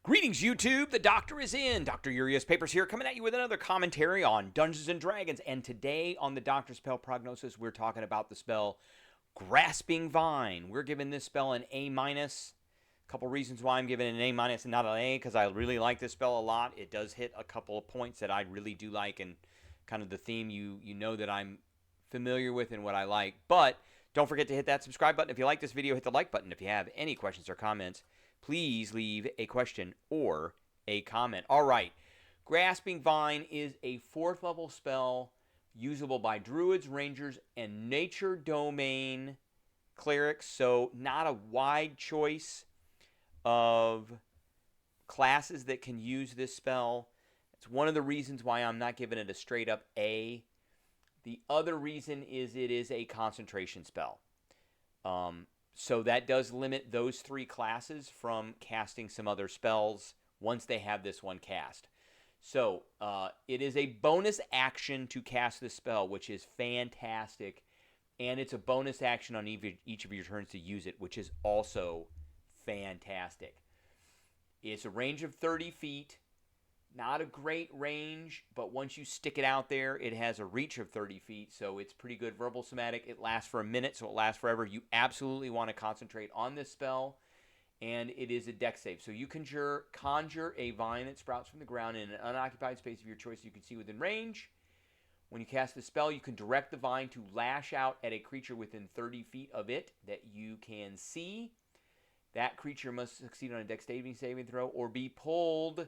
Greetings, YouTube. The Doctor is in. Dr. Urias Papers here, coming at you with another commentary on Dungeons & Dragons. And today on the Doctor Spell Prognosis, we're talking about the spell Grasping Vine. We're giving this spell an A-. A couple reasons why I'm giving it an A- and not an A, because I really like this spell a lot. It does hit a couple of points that I really do like, and kind of the theme you know that I'm familiar with and what I like. But don't forget to hit that subscribe button. If you like this video, hit the like button. If you have any questions or comments, please leave a question or a comment. All right. Grasping Vine is a 4th level spell usable by druids, rangers, and nature domain clerics. So not a wide choice of classes that can use this spell. It's one of the reasons why I'm not giving it a straight up A. The other reason is it is a concentration spell. So that does limit those 3 classes from casting some other spells once they have this one cast. So it is a bonus action to cast this spell, which is fantastic. And it's a bonus action on each of your turns to use it, which is also fantastic. It's a range of 30 feet. Not a great range, but once you stick it out there, it has a reach of 30 feet, so it's pretty good. Verbal Somatic, it lasts for a minute, so it lasts forever. You absolutely want to concentrate on this spell, and it is a dex save. So you conjure a vine that sprouts from the ground in an unoccupied space of your choice you can see within range. When you cast the spell, you can direct the vine to lash out at a creature within 30 feet of it that you can see. That creature must succeed on a dex saving throw or be pulled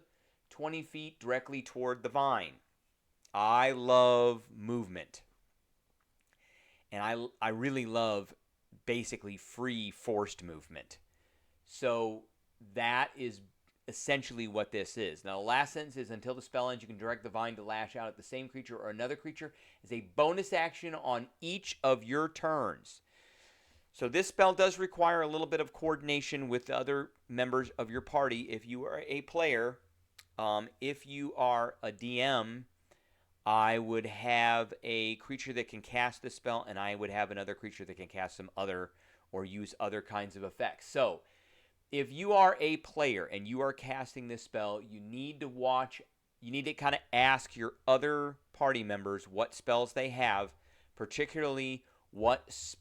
20 feet directly toward the vine. I love movement. And I really love basically free forced movement. So that is essentially what this is. Now the last sentence is, until the spell ends, you can direct the vine to lash out at the same creature or another creature as a bonus action on each of your turns. So this spell does require a little bit of coordination with the other members of your party if you are a player. If you are a DM, I would have a creature that can cast the spell, and I would have another creature that can cast some other or use other kinds of effects. So if you are a player and you are casting this spell, you need to kind of ask your other party members what spells they have, particularly what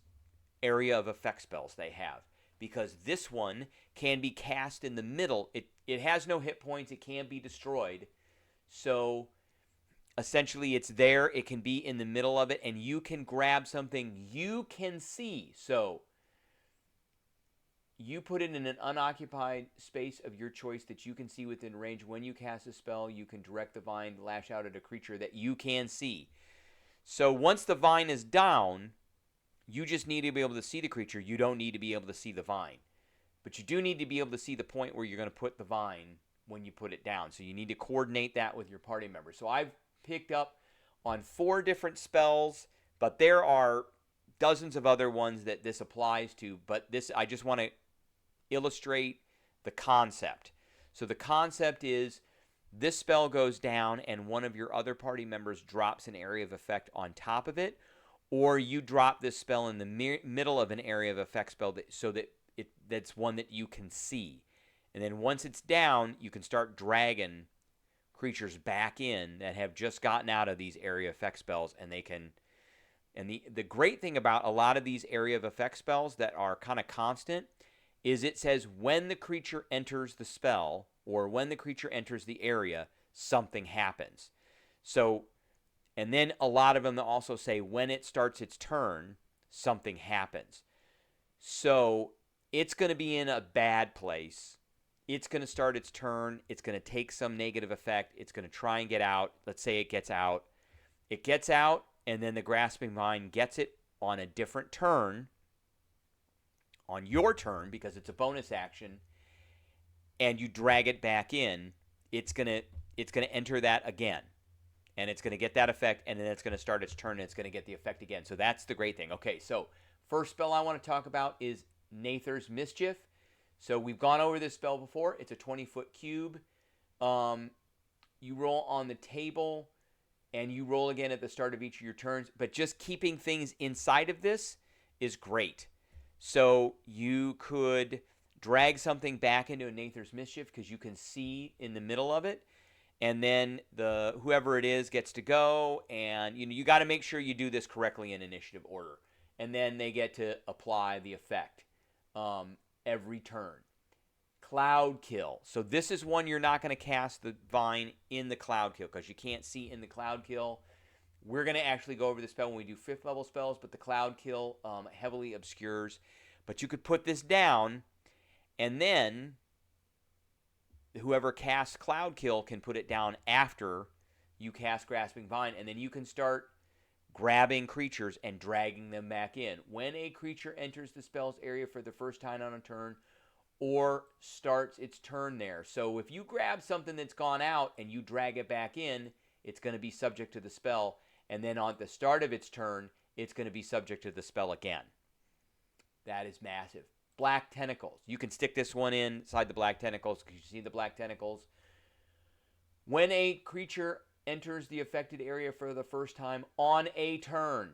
area of effect spells they have. Because this one can be cast in the middle. It has no hit points. It can be destroyed. So essentially it's there. It can be in the middle of it, and you can grab something you can see. So you put it in an unoccupied space of your choice that you can see within range. When you cast a spell, you can direct the vine to lash out at a creature that you can see. So once the vine is down, you just need to be able to see the creature. You don't need to be able to see the vine. But you do need to be able to see the point where you're going to put the vine when you put it down. So you need to coordinate that with your party members. So I've picked up on 4 different spells, but there are dozens of other ones that this applies to. But this, I just want to illustrate the concept. So the concept is this spell goes down and one of your other party members drops an area of effect on top of it. Or you drop this spell in the middle of an area of effect spell so that that's one that you can see. And then once it's down, you can start dragging creatures back in that have just gotten out of these area effect spells, and they can. And the great thing about a lot of these area of effect spells that are kind of constant is it says when the creature enters the spell or when the creature enters the area, something happens. So. And then a lot of them also say when it starts its turn, something happens. So it's going to be in a bad place. It's going to start its turn. It's going to take some negative effect. It's going to try and get out. Let's say it gets out. It gets out, and then the Grasping Vine gets it on a different turn, on your turn, because it's a bonus action, and you drag it back in. It's going to enter that again. And it's going to get that effect, and then it's going to start its turn, and it's going to get the effect again. So that's the great thing. Okay, so first spell I want to talk about is Nather's Mischief. So we've gone over this spell before. It's a 20-foot cube. You roll on the table, and you roll again at the start of each of your turns. But just keeping things inside of this is great. So you could drag something back into a Nather's Mischief because you can see in the middle of it. And then whoever it is gets to go, and you got to make sure you do this correctly in initiative order. And then they get to apply the effect every turn. Cloud Kill. So this is one you're not going to cast the Vine in the Cloud Kill because you can't see in the Cloud Kill. We're going to actually go over the spell when we do 5th level spells, but the Cloud Kill heavily obscures. But you could put this down, and then whoever casts Cloud Kill can put it down after you cast Grasping Vine, and then you can start grabbing creatures and dragging them back in. When a creature enters the spell's area for the first time on a turn or starts its turn there. So if you grab something that's gone out and you drag it back in, it's going to be subject to the spell. And then on the start of its turn, it's going to be subject to the spell again. That is massive. Black Tentacles. You can stick this one inside the Black Tentacles because you see the Black Tentacles. When a creature enters the affected area for the first time on a turn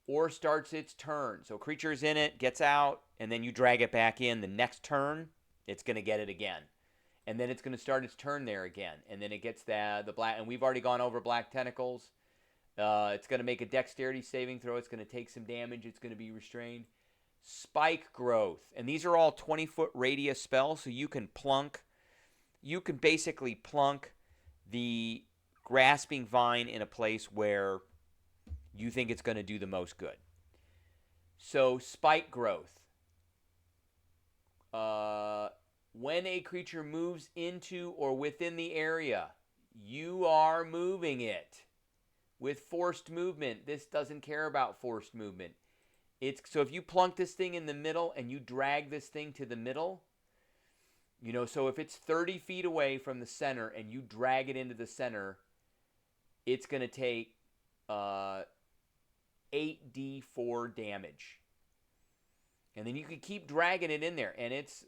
or starts its turn. So creature's in it, gets out, and then you drag it back in. The next turn, it's going to get it again. And then it's going to start its turn there again. And then it gets the black. And we've already gone over Black Tentacles. It's going to make a dexterity saving throw. It's going to take some damage. It's going to be restrained. Spike Growth. And these are all 20-foot radius spells. So you can plunk. You can basically plunk the Grasping Vine in a place where you think it's going to do the most good. So Spike Growth. When a creature moves into or within the area, you are moving it with forced movement. This doesn't care about forced movement. So if you plunk this thing in the middle and you drag this thing to the middle, so if it's 30 feet away from the center and you drag it into the center, it's going to take 8d4 damage. And then you can keep dragging it in there, and it's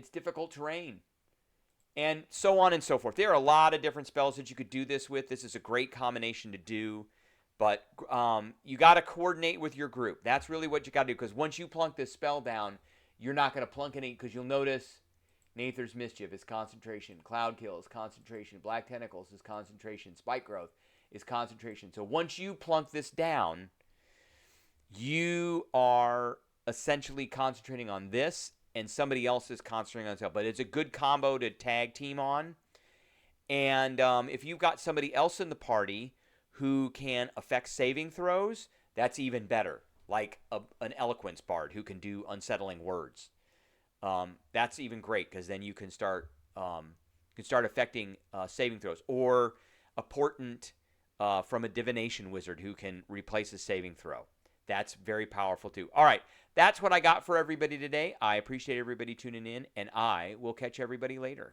difficult terrain. And so on and so forth. There are a lot of different spells that you could do this with. This is a great combination to do. But you got to coordinate with your group. That's really what you got to do. Because once you plunk this spell down, you're not going to plunk any. Because you'll notice Nather's Mischief is concentration. Cloud Kill is concentration. Black Tentacles is concentration. Spike Growth is concentration. So once you plunk this down, you are essentially concentrating on this. And somebody else is concentrating on itself. But it's a good combo to tag team on. And if you've got somebody else in the party who can affect saving throws, that's even better. Like an Eloquence Bard who can do unsettling words. That's even great because then you can start affecting saving throws. Or a Portent from a Divination Wizard who can replace a saving throw. That's very powerful too. All right, that's what I got for everybody today. I appreciate everybody tuning in, and I will catch everybody later.